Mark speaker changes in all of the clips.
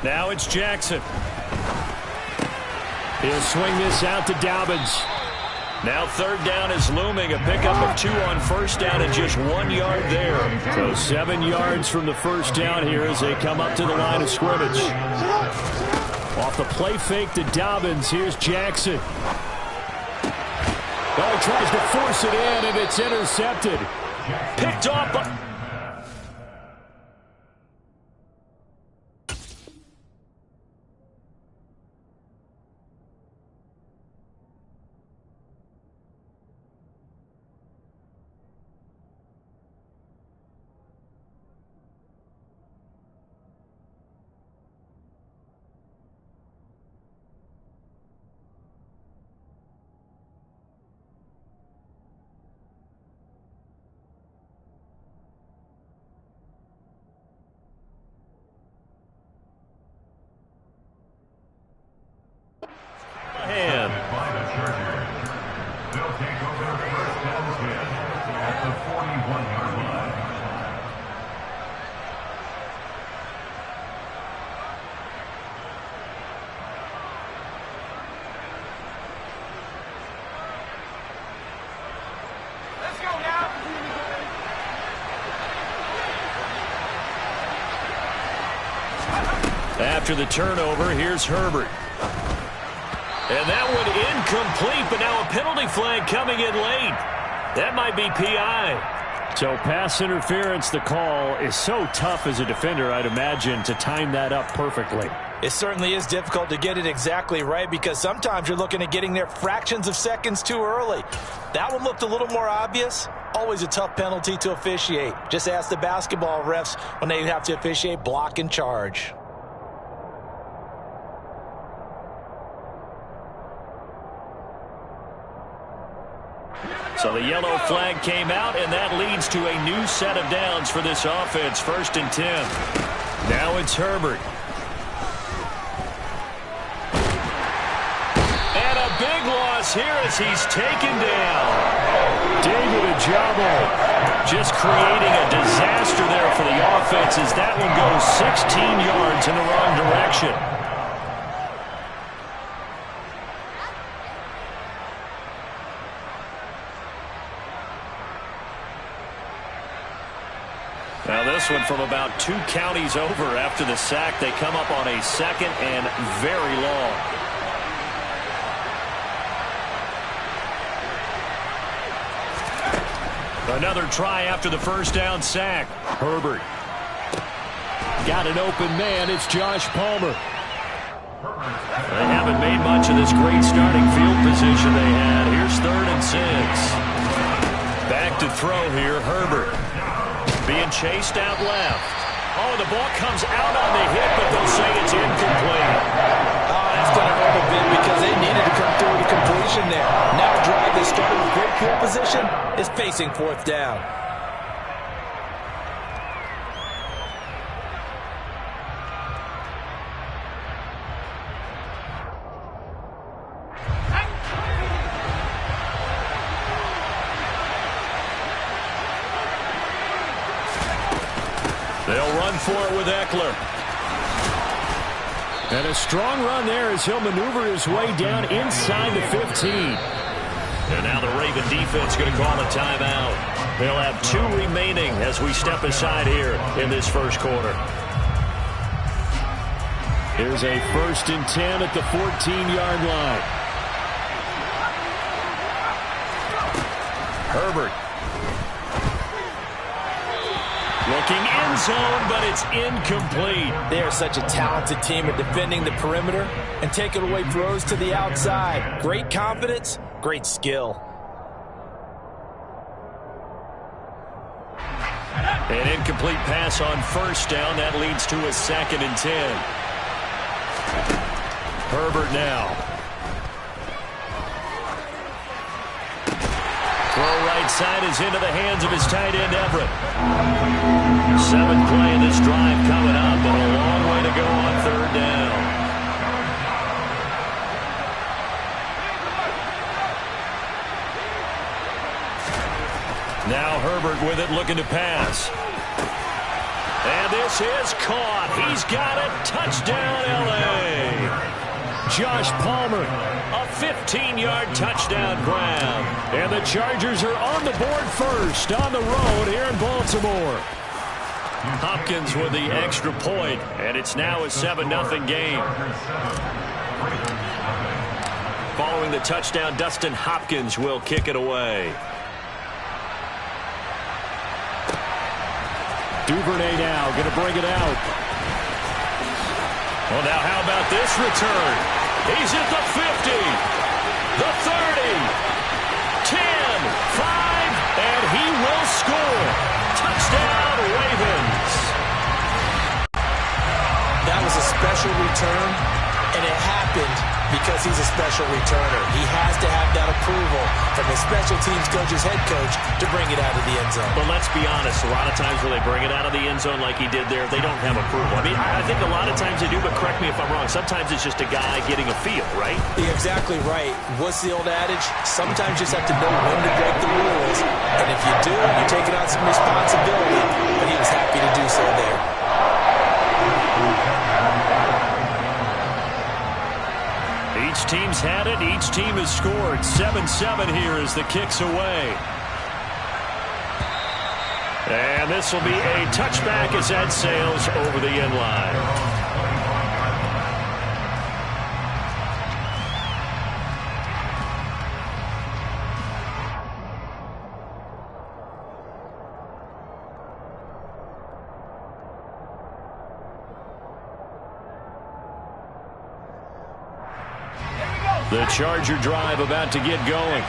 Speaker 1: Now it's Jackson. He'll swing this out to Dobbins. Now third down is looming. A pickup of 2 on first down and just 1 yard there. So 7 yards from the first down here as they come up to the line of scrimmage. Off the play fake to Dobbins. Here's Jackson. Oh, he tries to force it in, and it's intercepted. Picked off by... After the turnover, here's Herbert. And that one incomplete, but now a penalty flag coming in late. That might be PI. So pass interference, the call is so tough as a defender, I'd imagine, to time that up perfectly.
Speaker 2: It certainly is difficult to get it exactly right because sometimes you're looking at getting there fractions of seconds too early. That one looked a little more obvious. Always a tough penalty to officiate. Just ask the basketball refs when they have to officiate block and charge.
Speaker 1: So the yellow flag came out, and that leads to a new set of downs for this offense. 1st and 10. Now it's Herbert. And a big loss here as he's taken down. David Ajabo just creating a disaster there for the offense as that one goes 16 yards in the wrong direction. Now this one from about 2 counties over after the sack. They come up on a 2nd and very long. Another try after the first down sack. Herbert. Got an open man. It's Josh Palmer. They haven't made much of this great starting field position they had. Here's 3rd and 6. Back to throw here, Herbert. Being chased out left. Oh, the ball comes out on the hit, but they'll say it's incomplete.
Speaker 2: Oh, that's going to hurt a bit because they needed to come through with a completion there. Now a drive that started with great field position is facing 4th down.
Speaker 1: They'll run for it with Eckler. And a strong run there as he'll maneuver his way down inside the 15. And now the Raven defense going to call a timeout. They'll have 2 remaining as we step aside here in this first quarter. Here's a 1st and 10 at the 14-yard line. Herbert. Looking end zone, but it's incomplete.
Speaker 2: They are such a talented team at defending the perimeter and taking away throws to the outside. Great confidence, great skill.
Speaker 1: An incomplete pass on first down. That leads to a 2nd and 10. Herbert now. Throw right side is into the hands of his tight end, Everett. 7th play of this drive coming up, but a long way to go on 3rd down. Now Herbert with it, looking to pass. And this is caught. He's got it. Touchdown, L.A. Josh Palmer, a 15-yard touchdown grab. And the Chargers are on the board first on the road here in Baltimore. Hopkins with the extra point, and it's now a 7-0 game. Following the touchdown, Dustin Hopkins will kick it away. Duvernay now going to bring it out. Well, now how about this return? He's at the 50, the 30, 10, 5, and he will score. Touchdown, Ravens.
Speaker 2: That was a special return, and it happened because he's a special returner. He has to have that approval from his special teams coach's head coach to bring it out of the end zone.
Speaker 1: But let's be honest, a lot of times when they bring it out of the end zone like he did there, they don't have approval. I mean, I think a lot of times they do, but correct me if I'm wrong. Sometimes it's just a guy getting a feel, right?
Speaker 2: You're exactly right. What's the old adage? Sometimes you just have to know when to break the rules. And if you do, you're taking on some responsibility. But he was happy to do so there.
Speaker 1: Each team's had it. Each team has scored. 7-7 here as the kick's away. And this will be a touchback as that sails over the end line. The Charger drive about to get going.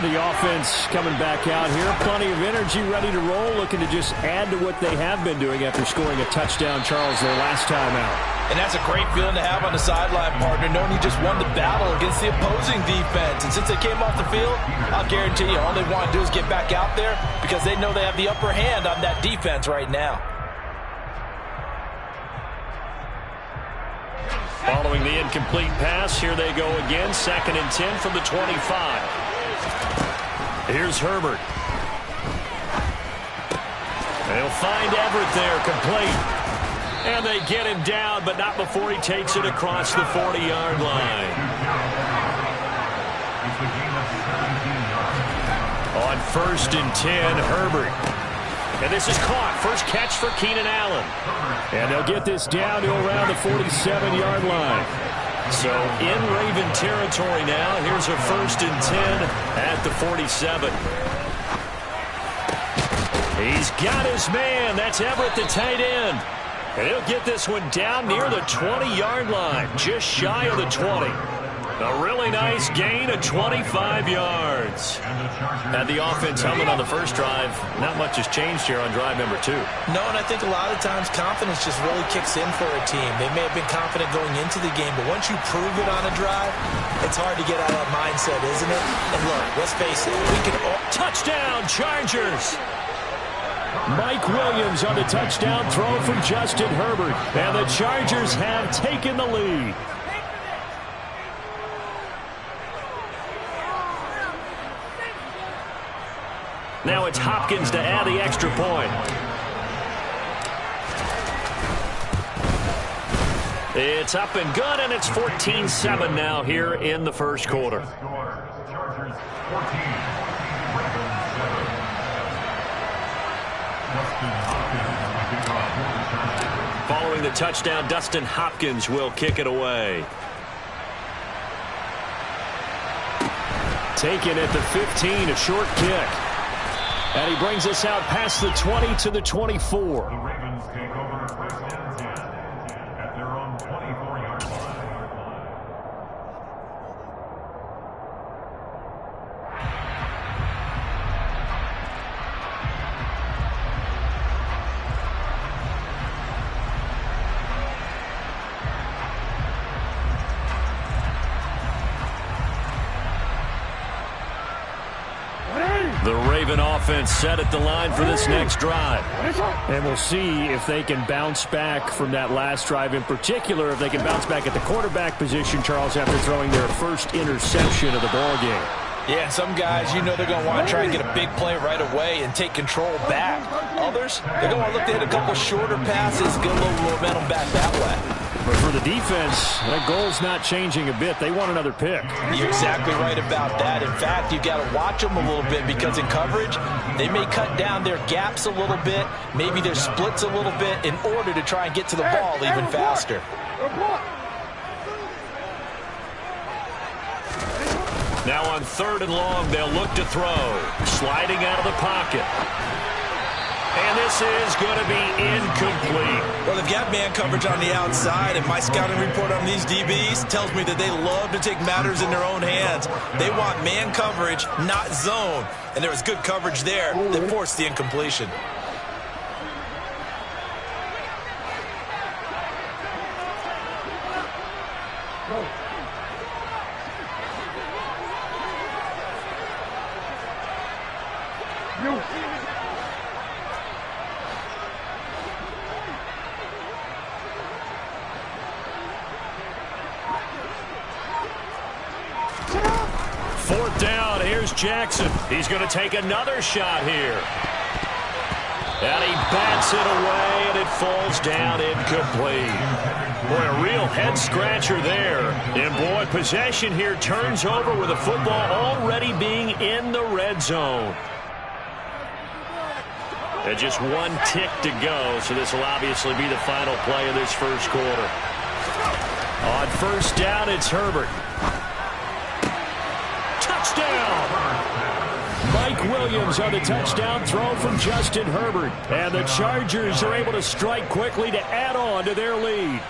Speaker 1: The offense coming back out here. Plenty of energy, ready to roll, looking to just add to what they have been doing after scoring a touchdown, Charles, their last time out.
Speaker 2: And that's a great feeling to have on the sideline, partner, knowing you just won the battle against the opposing defense. And since they came off the field, I'll guarantee you all they want to do is get back out there because they know they have the upper hand on that defense right now.
Speaker 1: Following the incomplete pass, here they go again. 2nd and 10 from the 25. Here's Herbert. They'll find Everett there, complete. And they get him down, but not before he takes it across the 40-yard line. On 1st and 10, Herbert. And this is caught. First catch for Keenan Allen. And they'll get this down to around the 47-yard line. So in Raven territory now. Here's a 1st and 10 at the 47. He's got his man. That's Everett, the tight end. And he'll get this one down near the 20-yard line. Just shy of the 20. A really nice gain of 25 yards. Had the offense humming on the first drive. Not much has changed here on drive number 2.
Speaker 2: No, and I think a lot of times confidence just really kicks in for a team. They may have been confident going into the game, but once you prove it on a drive, it's hard to get out of that mindset, isn't it? And look, let's face it, we can all...
Speaker 1: Touchdown, Chargers! Mike Williams on the touchdown throw from Justin Herbert. And the Chargers have taken the lead. Now it's Hopkins to add the extra point. It's up and good, and it's 14-7 now here in the first quarter. Following the touchdown, Dustin Hopkins will kick it away. Taken at the 15, a short kick. And he brings us out past the 20 to the 24.
Speaker 3: The Ravens take over 1st and 10 at their own 24-yard line.
Speaker 1: The Raven offense set at the line for this next drive. And we'll see if they can bounce back from that last drive. In particular, if they can bounce back at the quarterback position, Charles, after throwing their first interception of the ballgame.
Speaker 2: Yeah, some guys, you know they're going to want to try and get a big play right away and take control back. Others, they're going to want to look to hit a couple shorter passes, get a little momentum back that way.
Speaker 1: But for the defense, that goal's not changing a bit. They want another pick.
Speaker 2: You're exactly right about that. In fact, you've got to watch them a little bit because in coverage, they may cut down their gaps a little bit, maybe their splits a little bit in order to try and get to the ball even faster.
Speaker 1: Now on 3rd and long, they'll look to throw. Sliding out of the pocket. And this is going to be incomplete.
Speaker 2: Well, they've got man coverage on the outside, and my scouting report on these DBs tells me that they love to take matters in their own hands. They want man coverage, not zone. And there was good coverage there that forced the incompletion.
Speaker 1: Fourth down, here's Jackson. He's going to take another shot here. And he bats it away, and it falls down incomplete. Boy, a real head-scratcher there. And, boy, possession here turns over with the football already being in the red zone. And just one tick to go, so this will obviously be the final play of this first quarter. On first down, it's Herbert. Mike Williams on the touchdown throw from Justin Herbert. And the Chargers are able to strike quickly to add on to their lead.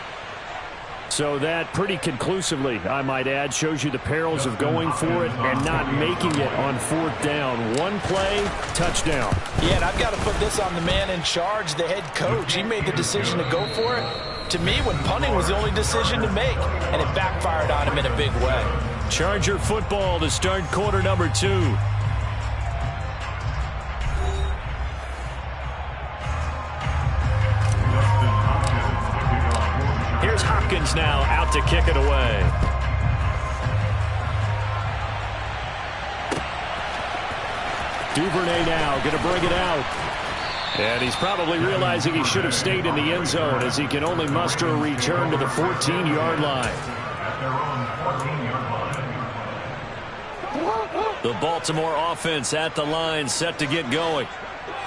Speaker 1: So that pretty conclusively, I might add, shows you the perils of going for it and not making it on 4th down. One play, touchdown.
Speaker 2: Yeah, and I've got to put this on the man in charge, the head coach. He made the decision to go for it. To me, when punting was the only decision to make, and it backfired on him in a big way.
Speaker 1: Charger football to start quarter number 2. Here's Hopkins now out to kick it away. Duvernay now going to bring it out. And he's probably realizing he should have stayed in the end zone as he can only muster a return to the 14-yard line.
Speaker 3: At their own 14-yard line.
Speaker 1: The Baltimore offense at the line, set to get going.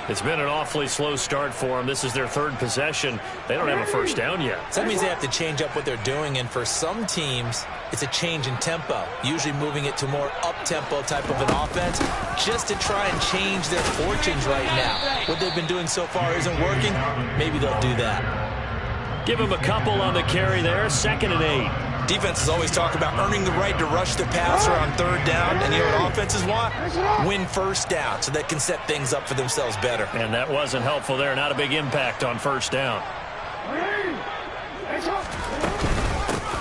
Speaker 1: It's been an awfully slow start for them. This is their 3rd possession. They don't have a first down yet.
Speaker 2: So that means they have to change up what they're doing, and for some teams, it's a change in tempo, usually moving it to more up-tempo type of an offense, just to try and change their fortunes right now. What they've been doing so far isn't working. Maybe they'll do that.
Speaker 1: Give him a couple on the carry there, 2nd and 8.
Speaker 2: Defenses always talk about earning the right to rush the passer on 3rd down, and you know what offenses want? Win first down so they can set things up for themselves better.
Speaker 1: And that wasn't helpful there. Not a big impact on first down.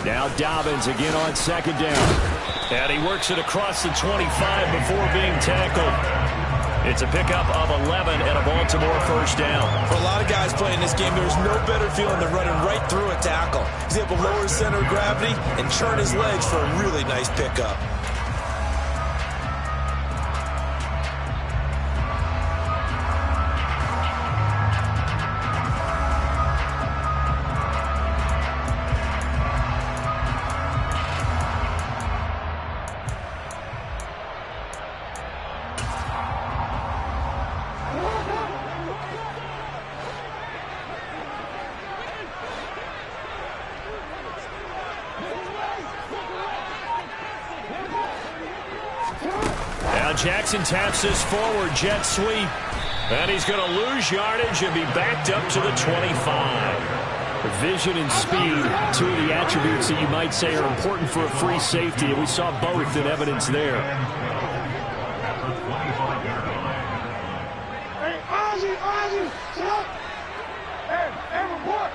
Speaker 1: Now Dobbins again on 2nd down. And he works it across the 25 before being tackled. It's a pickup of 11 and a Baltimore first down.
Speaker 2: For a lot of guys playing this game, there's no better feeling than running right through a tackle. He's able to lower his center of gravity and turn his legs for a really nice pickup.
Speaker 1: Jackson taps this forward, jet sweep. And he's going to lose yardage and be backed up to the 25. Vision and speed, 2 of the attributes that you might say are important for a free safety, and we saw both in evidence there.
Speaker 4: Hey, Ozzie, stop! Hey, report!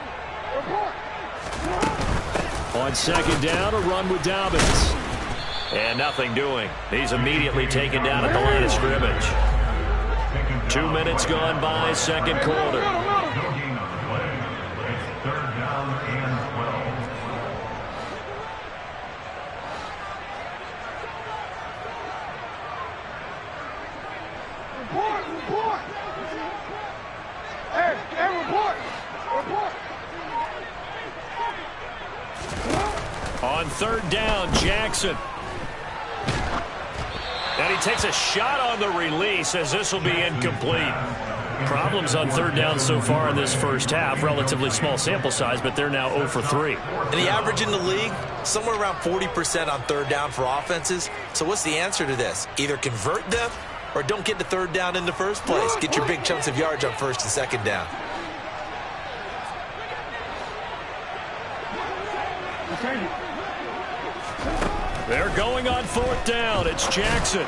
Speaker 1: On 2nd down, a run with Dobbins. And nothing doing. He's immediately taken down at the line of scrimmage. 2 minutes gone by, 2nd quarter.
Speaker 3: It's 3rd down and 12.
Speaker 1: On third down, Jackson. And he takes a shot on the release as this will be incomplete. Problems on third down so far in this first half. Relatively small sample size, but they're now 0 for 3.
Speaker 2: And the average in the league, somewhere around 40% on third down for offenses. So what's the answer to this? Either convert them or don't get to third down in the first place. Get your big chunks of yards on first and second down.
Speaker 1: They're going on fourth down. It's Jackson.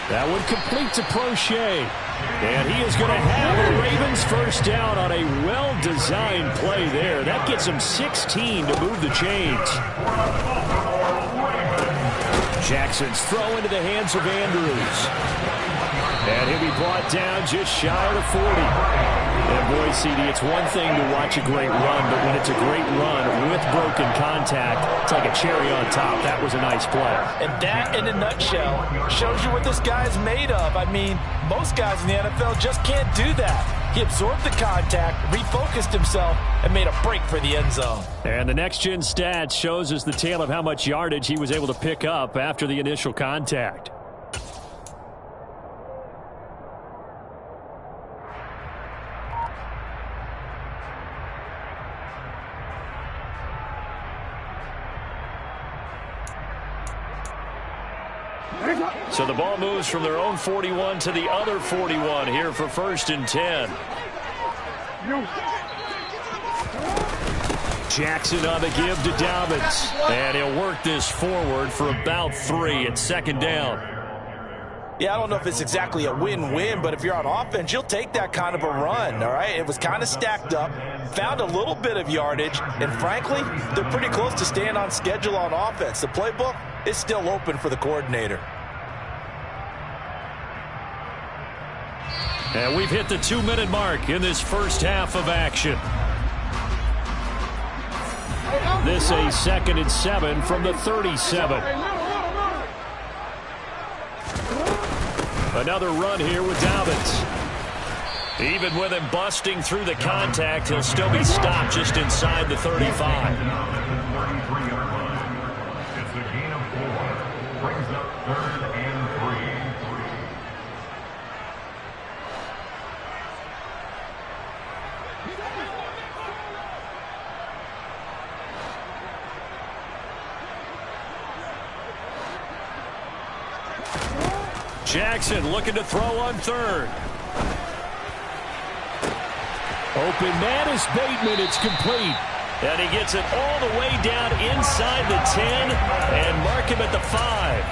Speaker 1: That one complete to Prochet. And he is going to have a Ravens first down on a well-designed play there. That gets him 16 to move the chains. Jackson's throw into the hands of Andrews. And he'll be brought down just shy of the 40. And boy, CD, it's one thing to watch a great run, but when it's a great run with broken contact, it's like a cherry on top. That was a nice play.
Speaker 2: And that, in a nutshell, shows you what this guy's made of. I mean, most guys in the NFL just can't do that. He absorbed the contact, refocused himself, and made a break for the end zone.
Speaker 1: And the next-gen stats shows us the tale of how much yardage he was able to pick up after the initial contact. So the ball moves from their own 41 to the other 41 here for first and 10. Jackson on the give to Dobbins. And he'll work this forward for about 3 at second down.
Speaker 2: Yeah, I don't know if it's exactly a win-win, but if you're on offense, you'll take that kind of a run, all right? It was kind of stacked up, found a little bit of yardage, and frankly, they're pretty close to staying on schedule on offense. The playbook is still open for the coordinator.
Speaker 1: And we've hit the 2-minute mark in this first half of action. This a 2nd and 7 from the 37. Another run here with Dobbins. Even with him busting through the contact, he'll still be stopped just inside the 35.
Speaker 3: It's a gain of 4. Brings up 3rd and 3.
Speaker 1: Jackson looking to throw on third. Open man is Bateman. It's complete. And he gets it all the way down inside the 10 and mark him at the 5.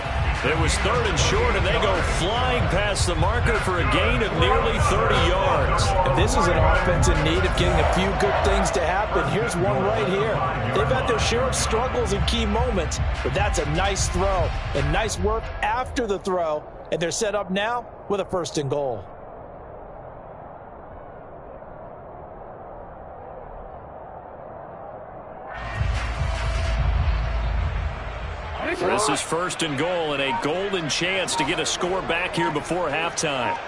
Speaker 1: It was 3rd and short, and they go flying past the marker for a gain of nearly 30 yards.
Speaker 2: If this is an offense in need of getting a few good things to happen, here's one right here. They've had their share of struggles in key moments, but that's a nice throw and nice work after the throw. And they're set up now with a 1st and goal.
Speaker 1: This is 1st and goal and a golden chance to get a score back here before halftime.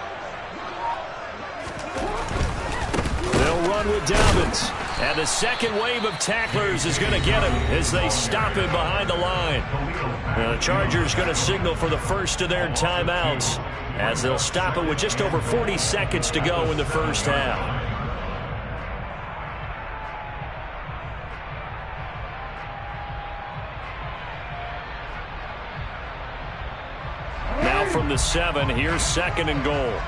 Speaker 1: They'll run with Dobbins. And the second wave of tacklers is going to get him as they stop him behind the line. The Chargers going to signal for the first of their timeouts as they'll stop it with just over 40 seconds to go in the first half. Now from the 7, here's 2nd and goal.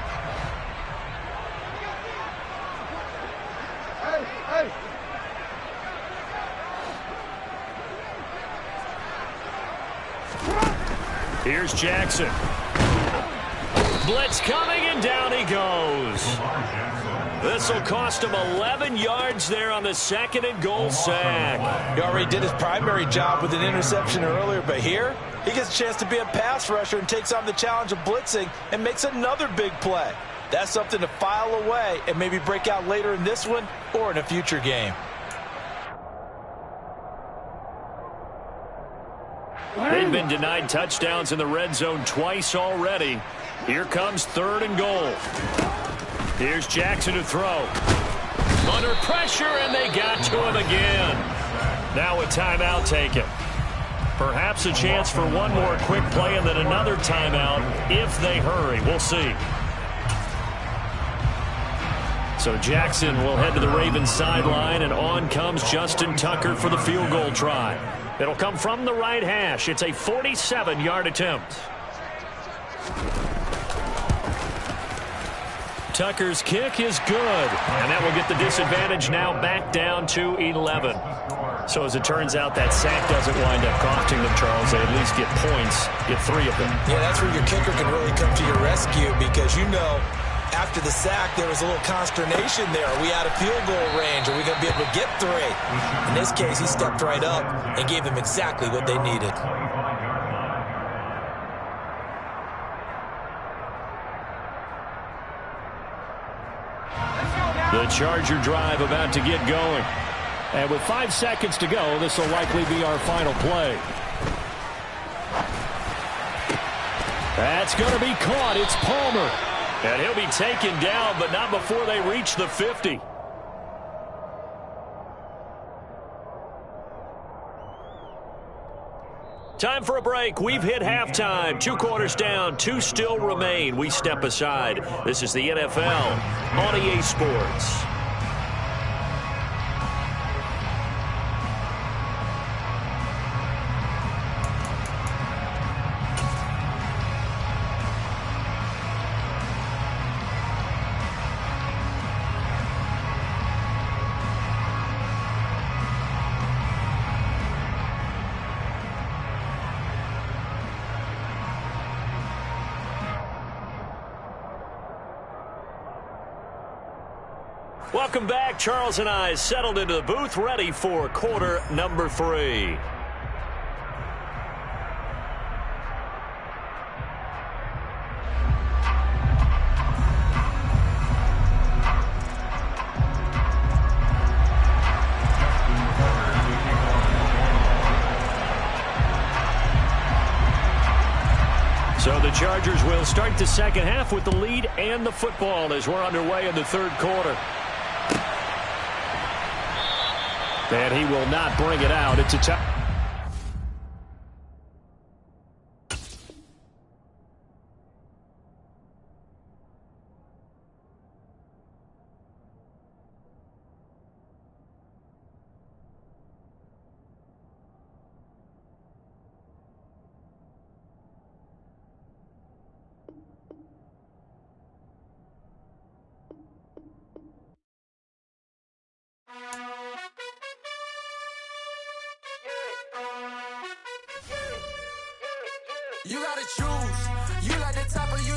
Speaker 1: Here's Jackson. Blitz coming, and down he goes. This will cost him 11 yards there on the 2nd and goal sack.
Speaker 2: He already did his primary job with an interception earlier, but here he gets a chance to be a pass rusher and takes on the challenge of blitzing and makes another big play. That's something to file away and maybe break out later in this one or in a future game.
Speaker 1: They've been denied touchdowns in the red zone twice already. Here comes 3rd and goal. Here's Jackson to throw. Under pressure, and they got to him again. Now a timeout taken. Perhaps a chance for one more quick play and then another timeout if they hurry. We'll see. So Jackson will head to the Ravens sideline, and on comes Justin Tucker for the field goal try. It'll come from the right hash. It's a 47-yard attempt. Tucker's kick is good, and that will get the disadvantage now back down to 11. So as it turns out, that sack doesn't wind up costing them, Charles. They at least get points, get 3 of them. Yeah, that's where your kicker can really come to your rescue because, you know, after the sack, there was a little consternation there. Are we out of field goal range? Are we going to be able to get 3? In this case, he stepped right up and gave them exactly what they needed. The Charger drive about to get going. And with 5 seconds to go, this will likely be our final play. That's going to be caught. It's Palmer. And he'll be taken down, but not before they reach the 50. Time for a break. We've hit halftime. 2 quarters down. 2 still remain. We step aside. This is the NFL on EA Sports. Welcome back. Charles and I settled into the booth, ready for quarter number 3. So the Chargers will start the second half with the lead and the football as we're underway in the third quarter. And he will not bring it out. It's a touchdown.
Speaker 5: You gotta choose. You like the top of you